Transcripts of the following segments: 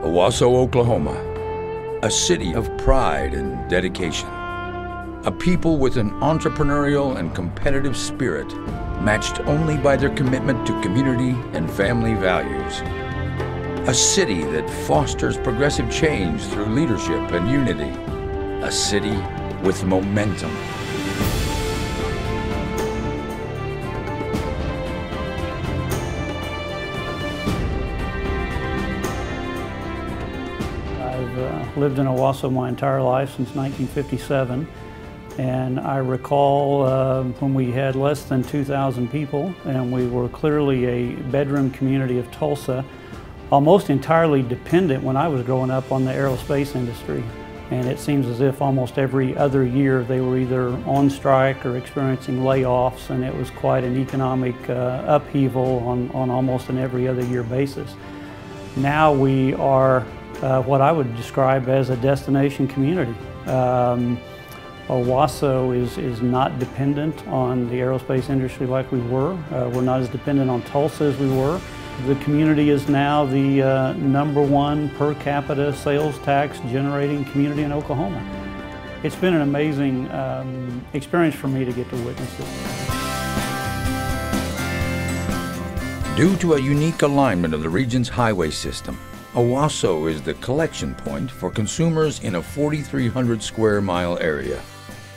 Owasso, Oklahoma, a city of pride and dedication. A people with an entrepreneurial and competitive spirit, matched only by their commitment to community and family values. A city that fosters progressive change through leadership and unity. A city with momentum. I've lived in Owasso my entire life since 1957, and I recall when we had less than 2,000 people, and we were clearly a bedroom community of Tulsa, almost entirely dependent when I was growing up on the aerospace industry. And it seems as if almost every other year they were either on strike or experiencing layoffs, and it was quite an economic upheaval on almost an every other year basis. Now we are what I would describe as a destination community. Owasso is not dependent on the aerospace industry like we were. We're not as dependent on Tulsa as we were. The community is now the #1 per capita sales tax generating community in Oklahoma. It's been an amazing experience for me to get to witness it. Due to a unique alignment of the region's highway system, Owasso is the collection point for consumers in a 4,300 square mile area.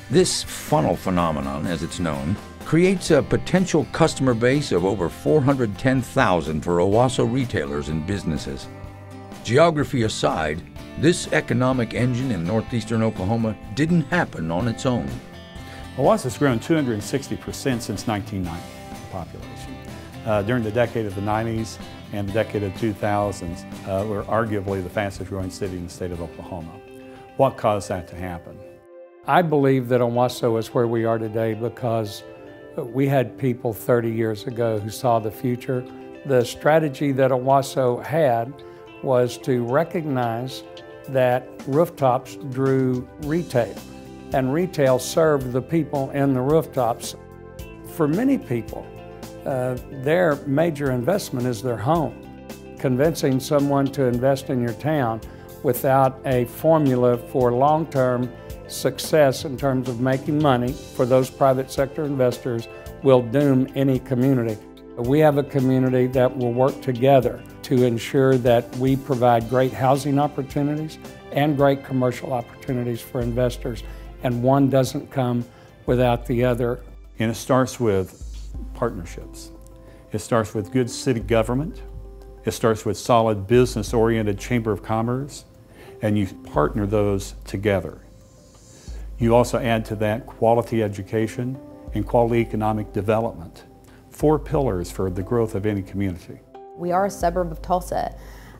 This funnel phenomenon, as it's known, creates a potential customer base of over 410,000 for Owasso retailers and businesses. Geography aside, this economic engine in northeastern Oklahoma didn't happen on its own. Owasso's grown 260% since 1990, the population. During the decade of the 90s and the decade of the 2000s, we're arguably the fastest growing city in the state of Oklahoma. What caused that to happen? I believe that Owasso is where we are today because we had people 30 years ago who saw the future. The strategy that Owasso had was to recognize that rooftops drew retail, and retail served the people in the rooftops. For many people, their major investment is their home. Convincing someone to invest in your town without a formula for long-term success in terms of making money for those private sector investors will doom any community. We have a community that will work together to ensure that we provide great housing opportunities and great commercial opportunities for investors, and one doesn't come without the other. And it starts with partnerships. It starts with good city government. It starts with solid business-oriented chamber of commerce, and you partner those together. You also add to that quality education and quality economic development. 4 pillars for the growth of any community. We are a suburb of Tulsa.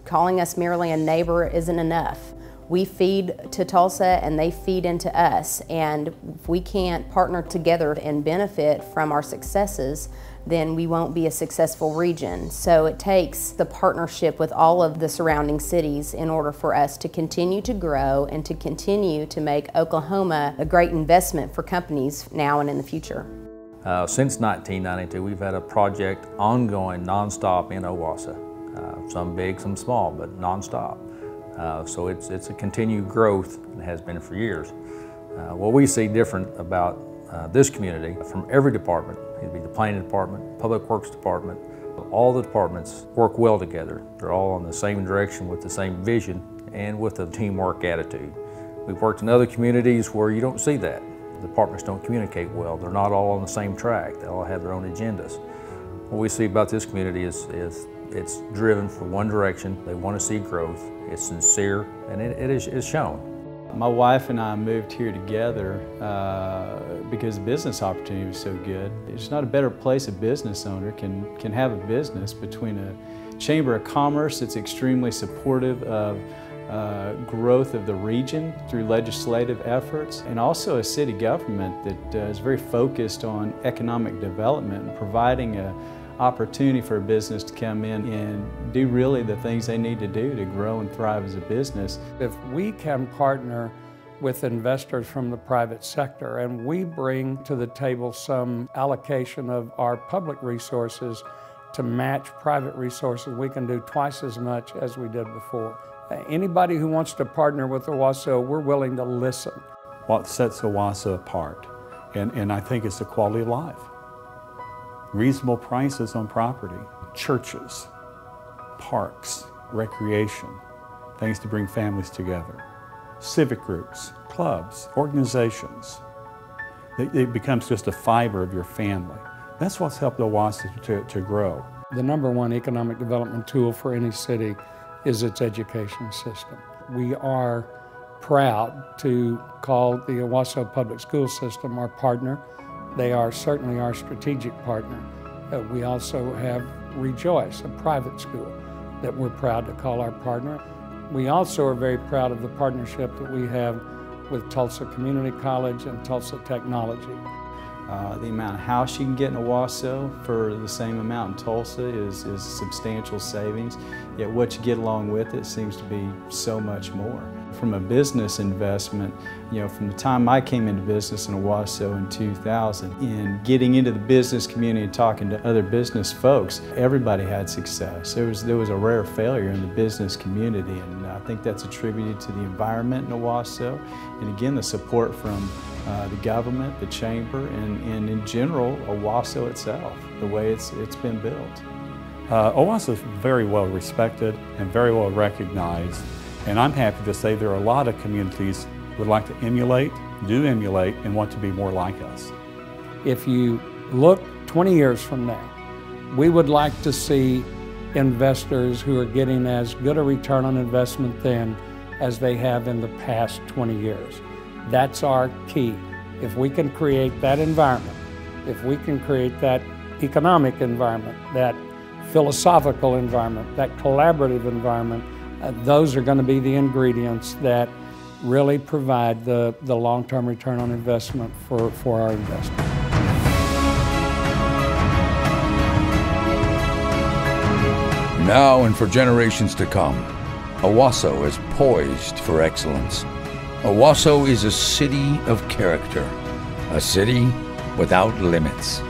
Calling us merely a neighbor isn't enough. We feed to Tulsa and they feed into us, and if we can't partner together and benefit from our successes, then we won't be a successful region. So it takes the partnership with all of the surrounding cities in order for us to continue to grow and to continue to make Oklahoma a great investment for companies now and in the future. Since 1992, we've had a project ongoing nonstop in Owasso. Some big, some small, but nonstop. So it's a continued growth and has been for years. What we see different about this community, from every department, it'd be the planning department, public works department, all the departments work well together. They're all in the same direction with the same vision and with a teamwork attitude. We've worked in other communities where you don't see that. The departments don't communicate well. They're not all on the same track. They all have their own agendas. What we see about this community is it's driven for one direction. They want to see growth. It's sincere, and it is shown. My wife and I moved here together because the business opportunity was so good. There's not a better place a business owner can have a business between a chamber of commerce that's extremely supportive of growth of the region through legislative efforts, and also a city government that is very focused on economic development and providing an opportunity for a business to come in and do really the things they need to do to grow and thrive as a business. If we can partner with investors from the private sector and we bring to the table some allocation of our public resources to match private resources, we can do twice as much as we did before. Anybody who wants to partner with Owasso, we're willing to listen. What sets Owasso apart, and I think it's the quality of life. Reasonable prices on property, churches, parks, recreation, things to bring families together, civic groups, clubs, organizations. It becomes just a fiber of your family. That's what's helped Owasso to grow. The #1 economic development tool for any city is its education system. We are proud to call the Owasso public school system our partner. They are certainly our strategic partner. We also have Rejoice, a private school that we're proud to call our partner. We also are very proud of the partnership that we have with Tulsa Community College and Tulsa Technology. The amount of house you can get in Owasso for the same amount in Tulsa is substantial savings, yet what you get along with it seems to be so much more. From a business investment, from the time I came into business in Owasso in 2000, in getting into the business community and talking to other business folks, everybody had success. There was a rare failure in the business community, and I think that's attributed to the environment in Owasso, and again the support from the government, the chamber, and in general Owasso itself, the way it's been built. Owasso is very well respected and very well recognized, and I'm happy to say there are a lot of communities who would like to emulate, and want to be more like us. If you look 20 years from now, we would like to see investors who are getting as good a return on investment then as they have in the past 20 years. That's our key. If we can create that environment, if we can create that economic environment, that philosophical environment, that collaborative environment, those are going to be the ingredients that really provide the long-term return on investment for our investors. Now and for generations to come, Owasso is poised for excellence. Owasso is a city of character, a city without limits.